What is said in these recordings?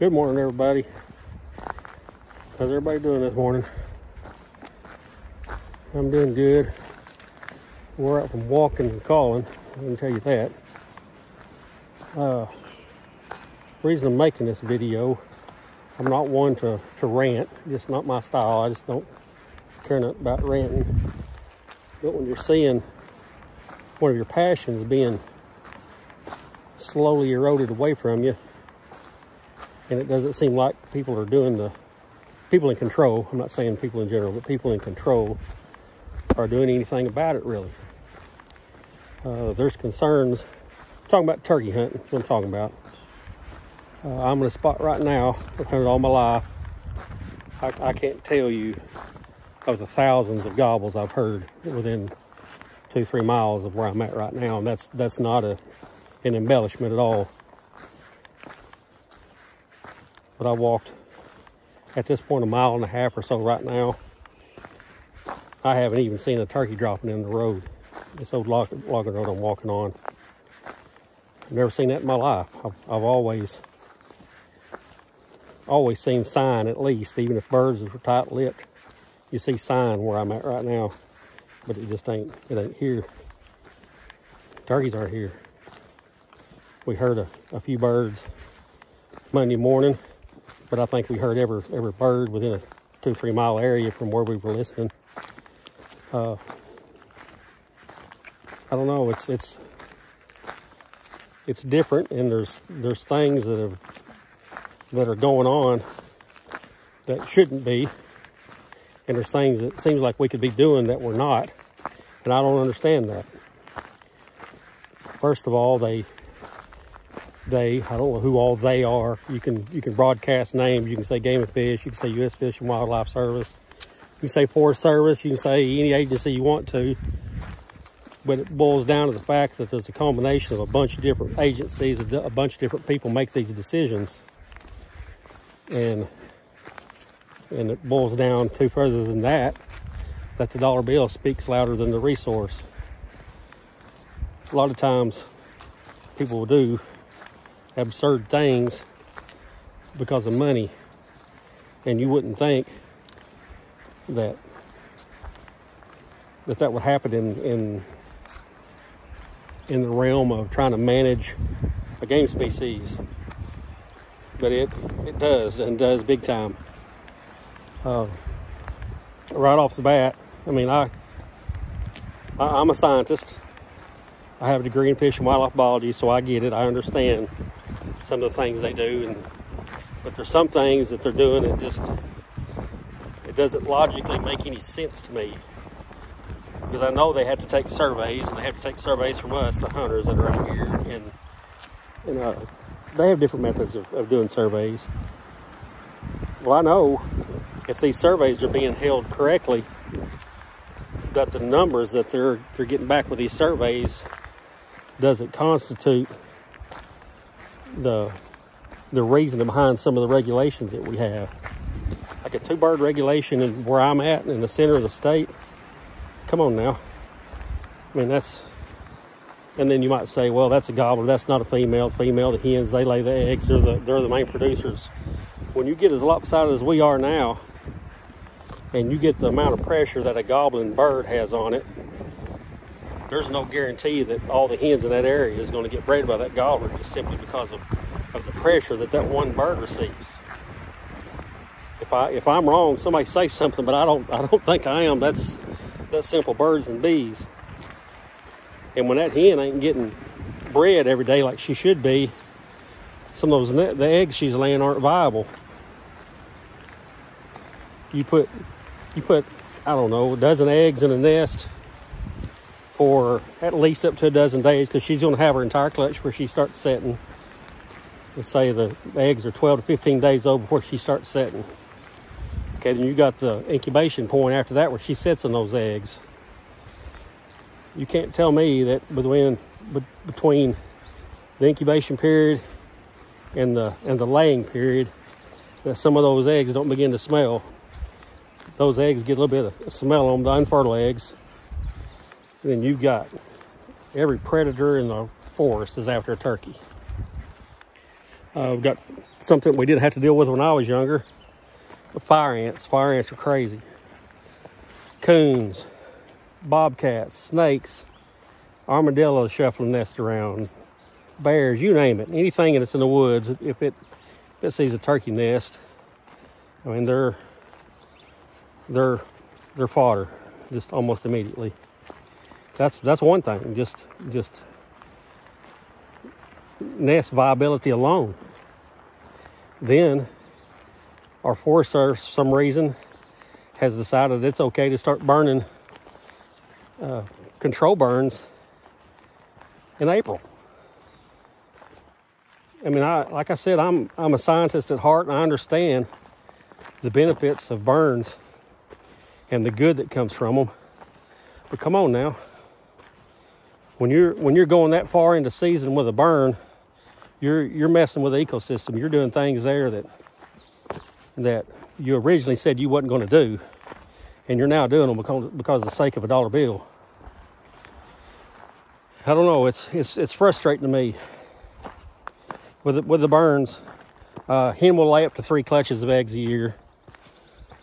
Good morning, everybody. How's everybody doing this morning? I'm doing good. We're out from walking and calling, I can tell you that. Reason I'm making this video, I'm not one to rant. Just not my style. I just don't care nothing about ranting. But when you're seeing one of your passions being slowly eroded away from you, and it doesn't seem like people are doing people in control, I'm not saying people in general, but people in control are doing anything about it, really. There's concerns. I'm talking about turkey hunting, that's what I'm talking about. I'm in a spot right now, I've hunted all my life. I can't tell you of the thousands of gobbles I've heard within 2-3 miles of where I'm at right now, and that's not an embellishment at all. But I walked, at this point, 1.5 miles or so right now. I haven't even seen a turkey dropping in the road. This old logging road I'm walking on. I've never seen that in my life. I've always seen sign, at least, even if birds are tight-lipped. You see sign where I'm at right now, but it just ain't here. Turkeys aren't here. We heard a few birds Monday morning, but I think we heard every bird within a 2-3 mile area from where we were listening. I don't know. It's different, and there's things that are going on that shouldn't be, and there's things that seems like we could be doing that we're not, and I don't understand that. First of all, I don't know who all they are. You can broadcast names. You can say Game and Fish. You can say U.S. Fish and Wildlife Service. You can say Forest Service. You can say any agency you want to. But it boils down to the fact that there's a combination of a bunch of different agencies, a bunch of different people make these decisions. And it boils down to, further than that the dollar bill speaks louder than the resource. A lot of times people will do absurd things because of money, and you wouldn't think that would happen in the realm of trying to manage a game species, but it does, and does big time. Right off the bat, I mean, I'm a scientist. I have a degree in fish and wildlife biology, so I get it. I understand some of the things they do, but there's some things that they're doing that it doesn't logically make any sense to me. Because I know they have to take surveys, and they have to take surveys from us, the hunters that are out here, and they have different methods of doing surveys. Well, I know if these surveys are being held correctly, that the numbers that they're getting back with these surveys doesn't constitute the reasoning behind some of the regulations that we have. Like a 2-bird regulation in where I'm at in the center of the state. Come on now. I mean, and then you might say, well, that's a gobbler, that's not a female. The hens, they lay the eggs, they're the main producers. When you get as lopsided as we are now, and you get the amount of pressure that a gobbling bird has on it, there's no guarantee that all the hens in that area is going to get bred by that gobbler, just simply because of the pressure that one bird receives. If I'm wrong, somebody say something, but I don't think I am. That's simple birds and bees. And when that hen ain't getting bred every day like she should be, some of the eggs she's laying aren't viable. You put I don't know, a dozen eggs in a nest for at least up to a dozen days, because she's going to have her entire clutch where she starts setting. Let's say the eggs are 12 to 15 days old before she starts setting. Okay, then you got the incubation point after that where she sets on those eggs. You can't tell me that between the incubation period and the laying period that some of those eggs don't begin to smell. Those eggs get a little bit of smell on the unfertile eggs. And then you've got every predator in the forest is after a turkey. We've got something we didn't have to deal with when I was younger. The fire ants. Fire ants are crazy. Coons, bobcats, snakes, armadillos shuffling nests around, bears, you name it. Anything that's in the woods, if it sees a turkey nest, I mean they're fodder just almost immediately. That's one thing. Just nest viability alone. Then our Forest Service, for some reason, has decided it's okay to start burning control burns in April. I mean, like I said, I'm a scientist at heart, and I understand the benefits of burns and the good that comes from them. But come on now, when you're going that far into season with a burn, you're messing with the ecosystem. You're doing things there that you originally said you wasn't going to do, and you're now doing them because of the sake of a dollar bill. I don't know. It's frustrating to me. With the burns, hen will lay up to 3 clutches of eggs a year.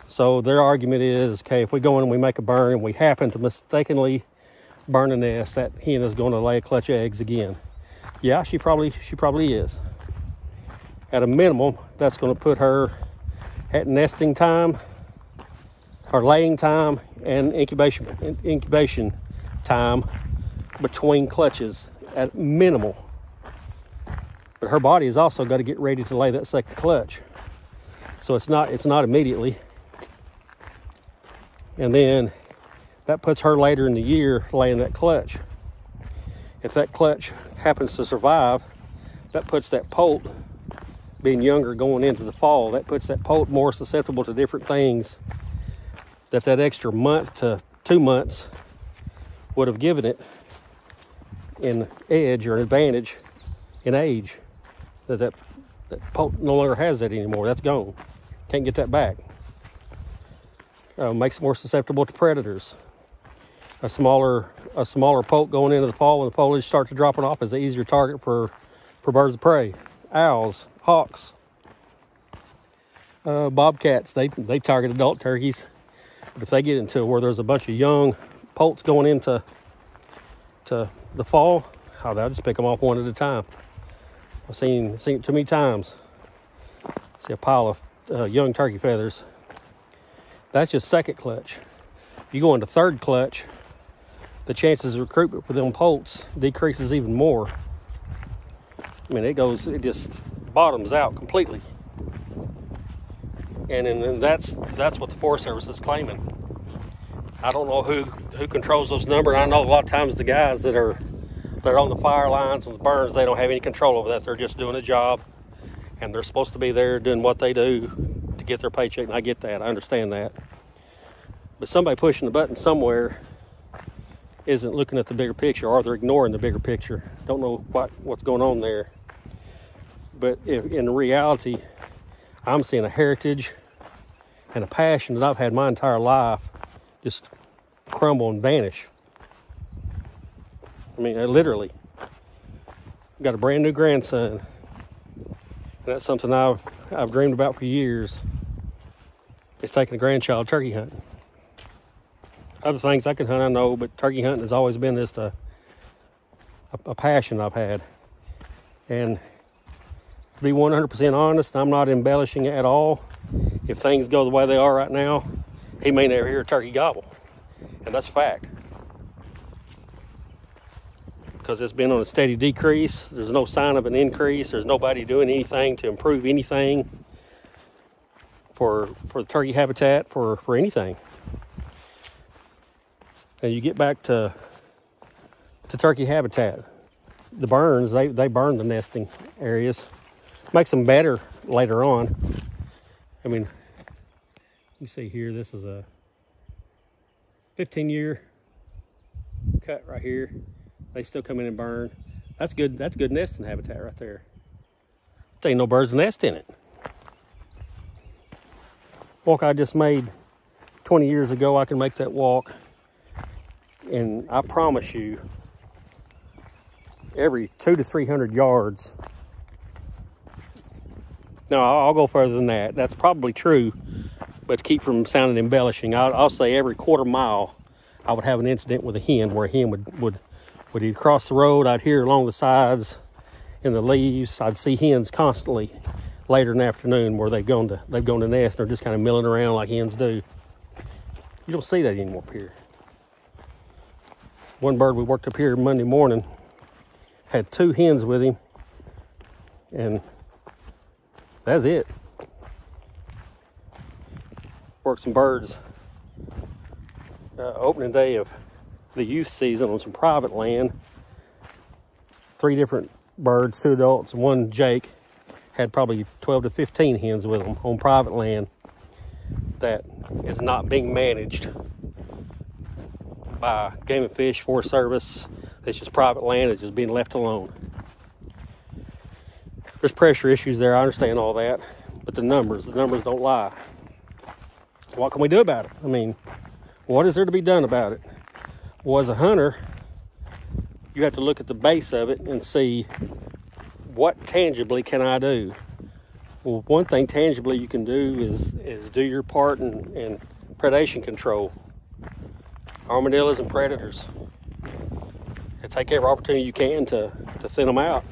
So their argument is, okay, if we go in and we make a burn and we happen to mistakenly burn a nest, that hen is going to lay a clutch of eggs again. Yeah, she probably is. At a minimum, that's going to put her at nesting time, or laying time, and incubation time between clutches at minimal. But her body has also got to get ready to lay that second clutch. So it's not immediately. And then that puts her later in the year laying that clutch. If that clutch happens to survive, that puts that poult, being younger going into the fall, that puts that poult more susceptible to different things that extra month to 2 months would have given it in edge or an advantage in age. That poult no longer has that anymore. That's gone. Can't get that back. Makes it more susceptible to predators. A smaller poult going into the fall, when the foliage starts dropping off, is an easier target for birds of prey, owls, hawks, bobcats. They target adult turkeys, but if they get into where there's a bunch of young poults going into the fall, they'll just pick them off one at a time. I've seen it too many times. See a pile of young turkey feathers. That's just second clutch. If you go into third clutch, the chances of recruitment for them poults decreases even more. I mean, it just bottoms out completely. And that's what the Forest Service is claiming. I don't know who controls those numbers. I know a lot of times the guys that are on the fire lines with the burns, they don't have any control over that. They're just doing a job, and they're supposed to be there doing what they do to get their paycheck, and I get that. I understand that. But somebody pushing the button somewhere isn't looking at the bigger picture, or they're ignoring the bigger picture. Don't know what's going on there. But in reality, I'm seeing a heritage and a passion that I've had my entire life just crumble and vanish. I mean, literally. I've got a brand new grandson, and that's something I've dreamed about for years. It's taking a grandchild turkey hunting. Other things I can hunt, I know, but turkey hunting has always been just a passion I've had. And to be 100% honest, I'm not embellishing at all. If things go the way they are right now, he may never hear a turkey gobble. And that's a fact. Because it's been on a steady decrease. There's no sign of an increase. There's nobody doing anything to improve anything for the turkey habitat, for anything. And you get back to turkey habitat. The burns, they burn the nesting areas. Makes them better later on. I mean, you see here, this is a 15-year cut right here. They still come in and burn. That's good nesting habitat right there. There ain't no bird's nest in it. Walk I just made 20 years ago, I can make that walk. And I promise you, every 200 to 300 yards, No, I'll go further than that. That's probably true, but to keep from sounding embellishing, I'll say every quarter mile I would have an incident with a hen where a hen would either cross the road. I'd hear along the sides in the leaves. I'd see hens constantly later in the afternoon where they've gone to nest and are just kind of milling around like hens do. You don't see that anymore up here. One bird we worked up here Monday morning had 2 hens with him, and that's it. Worked some birds opening day of the youth season on some private land. 3 different birds, 2 adults, and 1 Jake, had probably 12 to 15 hens with them on private land that is not being managed by Game and Fish, Forest Service. It's just private land. It's just being left alone. There's pressure issues there. I understand all that, but the numbers don't lie. So what can we do about it? I mean, what is there to be done about it? Well, as a hunter, you have to look at the base of it and see what tangibly can I do. Well, one thing tangibly you can do is do your part in predation control. Armadillos and predators. And take every opportunity you can to thin them out.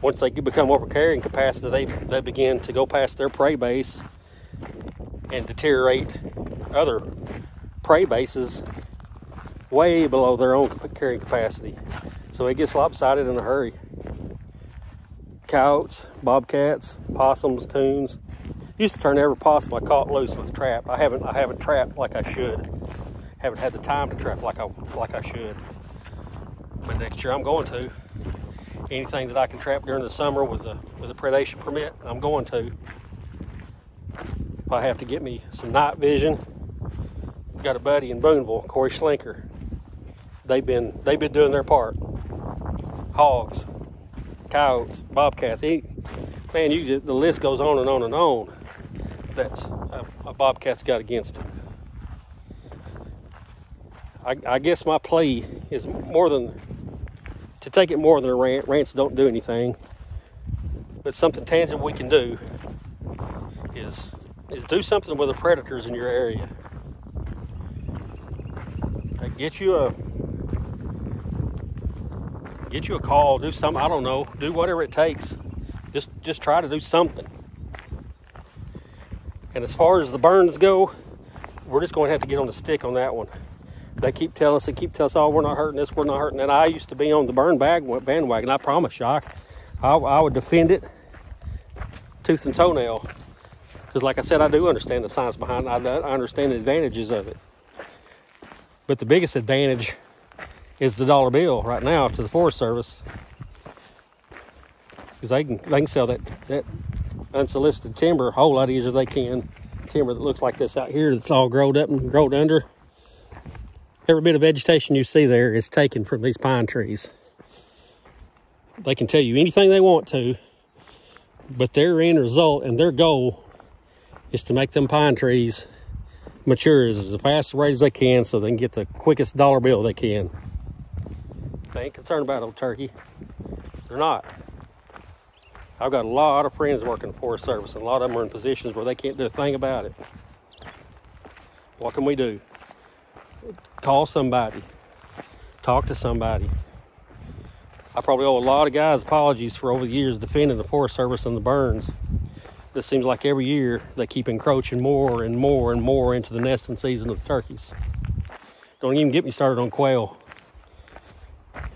Once they become over carrying capacity, they begin to go past their prey base and deteriorate other prey bases way below their own carrying capacity. So it gets lopsided in a hurry. Coyotes, bobcats, possums, coons. Used to turn every possum I caught loose with a trap. I haven't trapped like I should. Haven't had the time to trap like I should. But next year I'm going to. Anything that I can trap during the summer with a predation permit, I'm going to. If I have to get me some night vision, got a buddy in Booneville, Corey Schlinker. They've been doing their part. Hogs, coyotes, bobcats. Man, the list goes on and on and on. That's a bobcat's got against it. I guess my plea is to take it more than a rant. Rants don't do anything, but something tangible we can do is do something with the predators in your area. Get you a call, do something, I don't know, do whatever it takes. Just try to do something. And as far as the burns go, we're just going to have to get on the stick on that one. They keep telling us, oh, we're not hurting this, we're not hurting that. I used to be on the burn bandwagon. I promise you, I would defend it tooth and toenail. Because like I said, I do understand the science behind it. I understand the advantages of it. But the biggest advantage is the dollar bill right now to the Forest Service. Because they can sell that unsolicited timber a whole lot easier than they can. Timber that looks like this out here that's all growed up and growed under. Every bit of vegetation you see there is taken from these pine trees. They can tell you anything they want to, but their end result and their goal is to make them pine trees mature as fast rate as they can so they can get the quickest dollar bill they can. They ain't concerned about old turkey. They're not. I've got a lot of friends working for Forest Service, and a lot of them are in positions where they can't do a thing about it. What can we do? Call somebody. Talk to somebody. I probably owe a lot of guys apologies for over the years defending the Forest Service and the burns. It seems like every year they keep encroaching more and more and more into the nesting season of the turkeys. Don't even get me started on quail.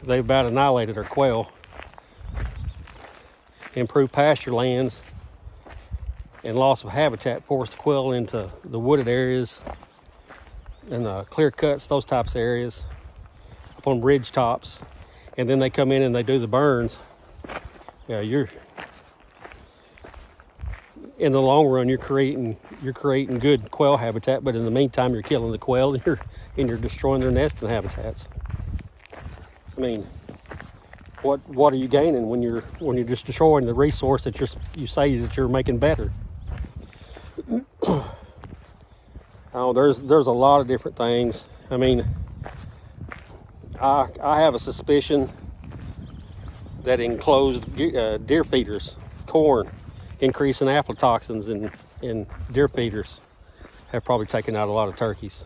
They've about annihilated our quail. Improved pasture lands and loss of habitat forced the quail into the wooded areas and the clear cuts, those types of areas, up on ridge tops. And then they come in and they do the burns. Yeah, you're in the long run you're creating good quail habitat, but in the meantime you're killing the quail and you're destroying their nesting habitats. I mean, what are you gaining when you're just destroying the resource that you say that you're making better? Oh, there's a lot of different things. I mean, I have a suspicion that enclosed deer feeders, corn, increase in aflatoxins in deer feeders have probably taken out a lot of turkeys.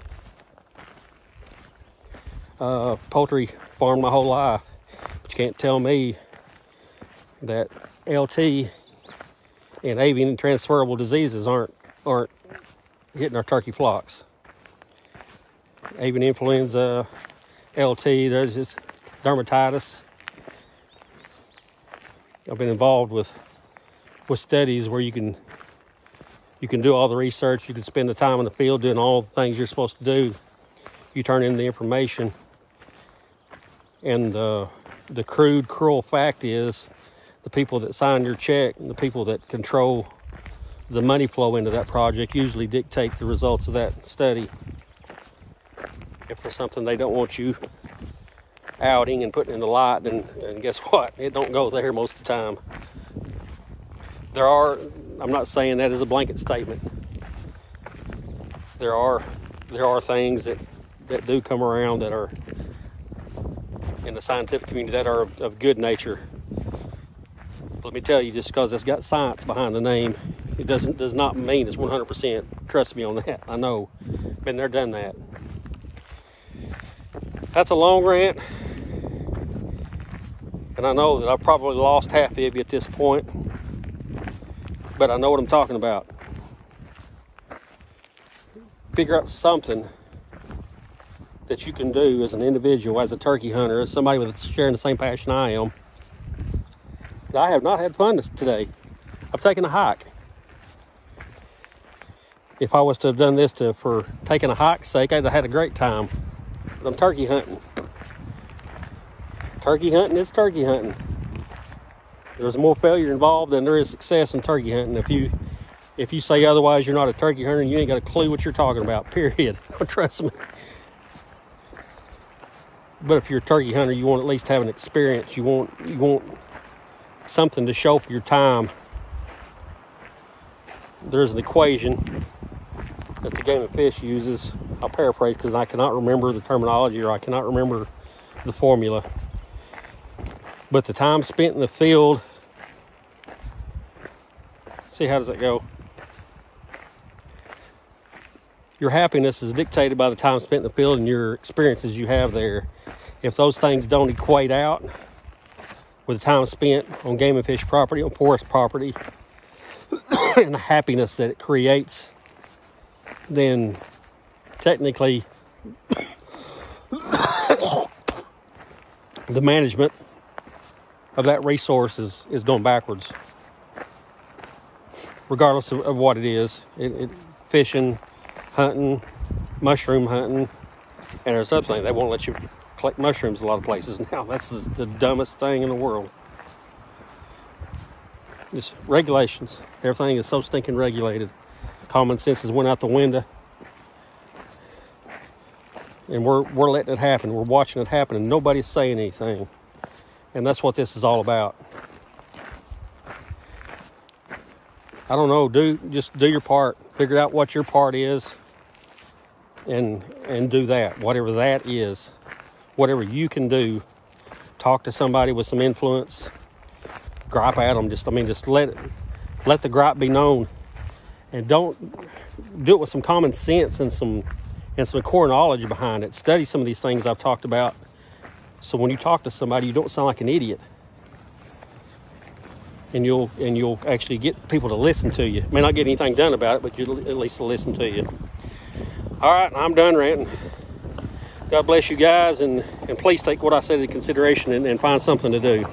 Poultry farmed my whole life, but you can't tell me that LT and avian transferable diseases aren't hitting our turkey flocks. Avian influenza, LT, there's just dermatitis. I've been involved with studies where you can do all the research, you can spend the time in the field doing all the things you're supposed to do. You turn in the information, and the crude, cruel fact is the people that sign your check and the people that control the money flow into that project usually dictate the results of that study. If there's something they don't want you outing and putting in the light, then guess what? It don't go there most of the time. I'm not saying that as a blanket statement. There are things that do come around that are in the scientific community that are of good nature. Let me tell you, just because it's got science behind the name, it does not mean it's 100%. Trust me on that. I know. Been there, done that. That's a long rant, and I know that I've probably lost half of you at this point, but I know what I'm talking about. Figure out something that you can do as an individual, as a turkey hunter, as somebody with sharing the same passion I am. I have not had fun today. I've taken a hike. If I was to have done this for taking a hike's sake, I'd have had a great time. But I'm turkey hunting. Turkey hunting is turkey hunting. There's more failure involved than there is success in turkey hunting. If you say otherwise, you're not a turkey hunter and you ain't got a clue what you're talking about, period. Trust me. But if you're a turkey hunter, you want to at least have an experience. You want something to show for your time. There's an equation that the Game and Fish uses. I'll paraphrase because I cannot remember the terminology, or I cannot remember the formula. But the time spent in the field, see, how does that go? Your happiness is dictated by the time spent in the field and your experiences you have there. If those things don't equate out with the time spent on Game and Fish property, on forest property, and the happiness that it creates, then technically the management of that resource is going backwards, regardless of what it is. Fishing, hunting, mushroom hunting, and there's other things. They won't let you collect mushrooms a lot of places now. That's the dumbest thing in the world. Just regulations. Everything is so stinking regulated. Common sense has went out the window. And we're letting it happen. We're watching it happen, and nobody's saying anything. And that's what this is all about. I don't know. Just do your part. Figure out what your part is, and do that. Whatever that is, whatever you can do. Talk to somebody with some influence. Gripe at them. Just let the gripe be known, and don't do it with some common sense and some core knowledge behind it. Study some of these things I've talked about, so when you talk to somebody, you don't sound like an idiot, and you'll actually get people to listen to you. May not get anything done about it, but you'll at least listen to you. All right, I'm done ranting. God bless you guys, and please take what I said into consideration and find something to do.